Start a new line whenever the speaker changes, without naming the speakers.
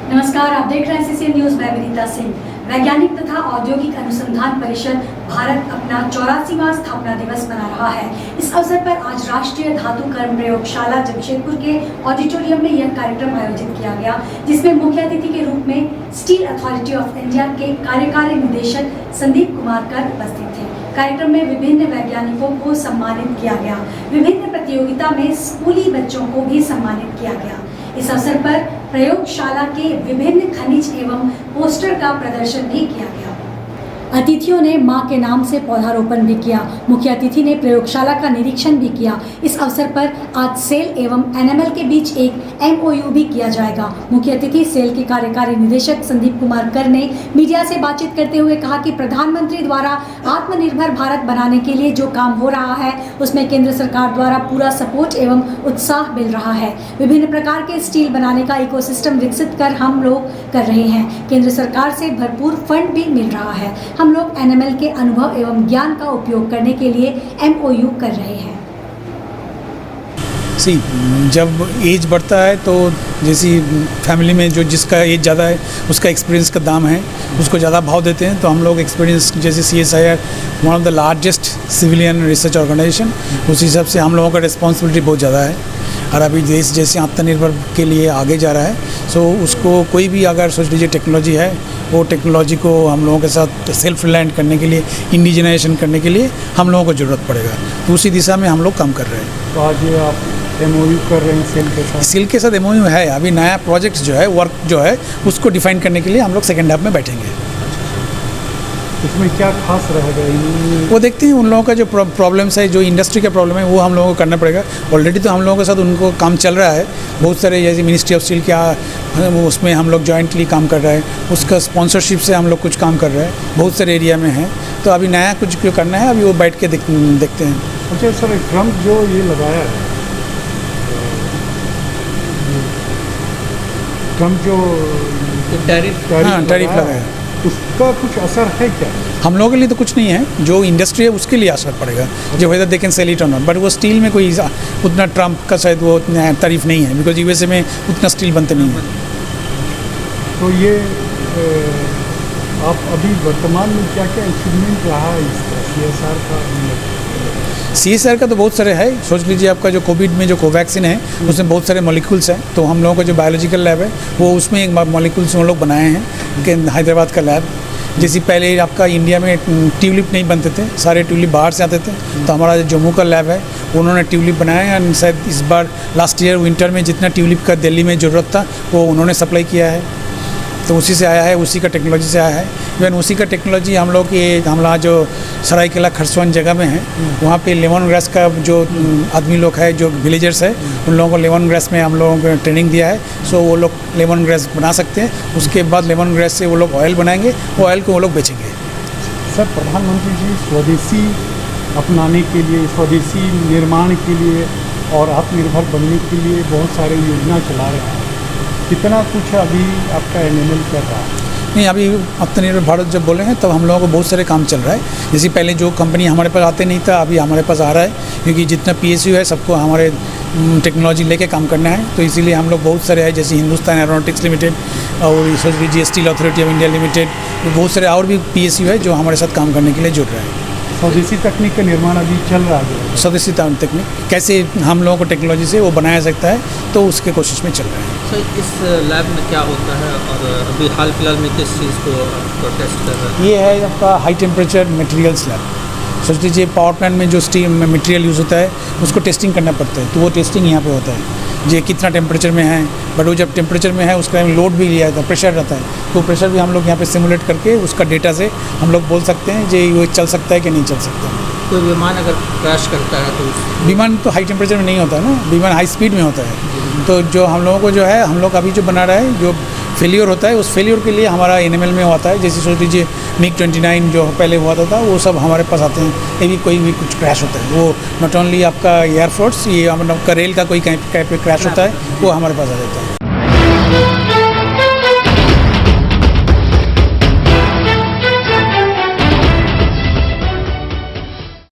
नमस्कार, आप देख रहे हैं सीसीएन न्यूज। मैं विनीता सिंह। वैज्ञानिक तथा औद्योगिक अनुसंधान परिषद भारत अपना 84वां स्थापना दिवस मना रहा है। इस अवसर पर आज राष्ट्रीय धातु कर्म प्रयोगशाला जमशेदपुर के ऑडिटोरियम में यह कार्यक्रम आयोजित किया गया, जिसमें मुख्य अतिथि के रूप में स्टील अथॉरिटी ऑफ इंडिया के कार्यकारी निदेशक संदीप कुमार कर उपस्थित थे। कार्यक्रम में विभिन्न वैज्ञानिकों को सम्मानित किया गया। विभिन्न प्रतियोगिता में स्कूली बच्चों को भी सम्मानित किया गया। इस अवसर पर प्रयोगशाला के विभिन्न खनिज एवं पोस्टर का प्रदर्शन भी किया गया। अतिथियों ने मां के नाम से पौधारोपण भी किया। मुख्य अतिथि ने प्रयोगशाला का निरीक्षण भी किया। इस अवसर पर आज सेल एवं एनएमएल के बीच एक MOU भी किया जाएगा। मुख्य अतिथि सेल के कार्यकारी निदेशक संदीप कुमार कर ने मीडिया से बातचीत करते हुए कहा कि प्रधानमंत्री द्वारा आत्मनिर्भर भारत बनाने के लिए जो काम हो रहा है उसमें केंद्र सरकार द्वारा पूरा सपोर्ट एवं उत्साह मिल रहा है। विभिन्न प्रकार के स्टील बनाने का इकोसिस्टम विकसित कर हम लोग कर रहे हैं। केंद्र सरकार से भरपूर फंड भी मिल रहा है। हम लोग NML के अनुभव एवं ज्ञान का उपयोग करने के लिए MOU कर रहे हैं।
जब एज बढ़ता है तो जैसी फैमिली में जो जिसका एज ज़्यादा है उसका एक्सपीरियंस का दाम है, उसको ज़्यादा भाव देते हैं। तो हम लोग एक्सपीरियंस जैसे CSIR one of the largest civilian research organisation, उस हिसाब से हम लोगों का रिस्पॉन्सिबिलिटी बहुत ज़्यादा है। और अभी देश जैसे आत्मनिर्भर के लिए आगे जा रहा है, सो उसको कोई भी अगर सोच लीजिए टेक्नोलॉजी है, वो टेक्नोलॉजी को हम लोगों के साथ सेल्फ रिलायंट करने के लिए, इंडिजिनाइजेशन करने के लिए हम लोगों को ज़रूरत पड़ेगा। तो उसी दिशा में हम लोग काम कर रहे हैं।
तो आज ये आप MOU कर रहे हैं सेल के साथ?
सेल के साथ MOU है। अभी नया प्रोजेक्ट जो है, वर्क जो है, उसको डिफाइन करने के लिए हम लोग सेकेंड हाफ में बैठेंगे।
इसमें क्या खास रहेगा?
वो देखते हैं उन लोगों का जो प्रॉब्लम्स है, जो इंडस्ट्री का प्रॉब्लम है, वो हम लोगों को करना पड़ेगा। ऑलरेडी तो हम लोगों के साथ उनको काम चल रहा है। बहुत सारे जैसे मिनिस्ट्री ऑफ स्टील क्या, उसमें हम लोग जॉइंटली काम कर रहे हैं। उसका स्पॉन्सरशिप से हम लोग कुछ काम कर रहे हैं, बहुत सारे एरिया में है। तो अभी नया कुछ क्यों करना है, अभी वो बैठ के देखते हैं।
अच्छा सर, ट्रम्प जो ये लगाया है, ट्रम्प जो टैरिफ
लगाया है,
उसका कुछ असर है क्या?
हम लोगों के लिए तो कुछ नहीं है, जो इंडस्ट्री है उसके लिए असर पड़ेगा, जो whether they can sell it और नॉट। बट वो स्टील में कोई उतना ट्रम्प का शायद वो तारीफ नहीं है, बिकॉज USA में उतना स्टील बनते नहीं है।
तो ये आप अभी वर्तमान में क्या क्या अचीवमेंट रहा है इसका CSR का?
CSR का तो बहुत सारे है। सोच लीजिए आपका जो कोविड में जो कोवैक्सीन है, उसमें बहुत सारे मॉलिक्यूल्स हैं। तो हम लोगों का जो बायोलॉजिकल लैब है, वो उसमें एक मॉलिक्यूल्स हम लोग बनाए हैं, हैदराबाद का लैब। जैसे पहले आपका इंडिया में ट्यूलिप नहीं बनते थे, सारे ट्यूलिप बाहर से आते थे। तो हमारा जम्मू का लैब है, उन्होंने ट्यूलिप बनाया। एंड शायद इस बार लास्ट ईयर विंटर में जितना ट्यूलिप का दिल्ली में ज़रूरत था, वो उन्होंने सप्लाई किया है। तो उसी से आया है, उसी का टेक्नोलॉजी से आया है। इवन उसी का टेक्नोलॉजी हम लोग ये हमारा जो सरायकेला खरसवन जगह में है, वहाँ पे लेमन ग्रास का जो आदमी लोग है, जो विलेजर्स है, उन लोगों को लेमन ग्रास में हम लोगों को ट्रेनिंग दिया है। सो वो लोग लेमन ग्रास बना सकते हैं। उसके बाद लेमन ग्रास से वो लोग ऑयल बनाएंगे, वो ऑयल को वो लोग बेचेंगे।
सर, प्रधानमंत्री जी स्वदेशी अपनाने के लिए, स्वदेशी निर्माण के लिए और आत्मनिर्भर बनने के लिए बहुत सारे योजना चला रहे हैं। कितना कुछ अभी आपका NML कर रहा है?
नहीं, अभी आत्मनिर्भर भारत जब बोले हैं तब हम लोगों को बहुत सारे काम चल रहा है। जैसे पहले जो कंपनी हमारे पास आते नहीं था, अभी हमारे पास आ रहा है, क्योंकि जितना PSU है सबको हमारे टेक्नोलॉजी लेके काम करना है। तो इसीलिए हम लोग बहुत सारे हैं, जैसे हिंदुस्तान एरोनॉटिक्स लिमिटेड और सोच लीजिए steel authority of India limited, बहुत सारे और भी PSU है जो हमारे साथ काम करने के लिए जुड़ रहे हैं।
स्वदेशी तकनीक का निर्माण अभी चल रहा है।
स्वदेशी तकनीक कैसे हम लोगों को टेक्नोलॉजी से वो बनाया सकता है, तो उसके कोशिश में चल रहा है।
सर, इस लैब में क्या होता है और अभी हाल फिलहाल में किस चीज़ को टेस्ट कर रहे हैं?
ये है आपका हाई टेम्परेचर मटेरियल्स लैब। सोच लीजिए पावर प्लांट में जो स्टील में मटेरियल यूज़ होता है, उसको टेस्टिंग करना पड़ता है। तो वो टेस्टिंग यहाँ पे होता है, ये कितना टेम्परेचर में है। बट वो जब टेम्परेचर में है, उसका लोड भी लिया जाता है, प्रेशर रहता है। तो प्रेशर भी हम लोग यहाँ पे सिमुलेट करके उसका डेटा से हम लोग बोल सकते हैं जो ये चल सकता है कि नहीं चल सकता।
कोई विमान अगर क्रैश करता है तो?
विमान तो हाई टेम्परेचर में नहीं होता है ना, विमान हाई स्पीड में होता है। तो जो हम लोगों को जो है, हम लोग अभी जो बना रहा है, जो फेलियर होता है, उस फेलियर के लिए हमारा NML में होता है। जैसे सोच लीजिए MiG-29 जो पहले हुआ था, वो सब हमारे पास आते हैं। ये भी कोई भी कुछ क्रैश होता है, वो नॉट ओनली आपका एयरफोर्स, ये आपका रेल का कोई कहीं पे क्रैश होता है, वो हमारे पास आ जाता है।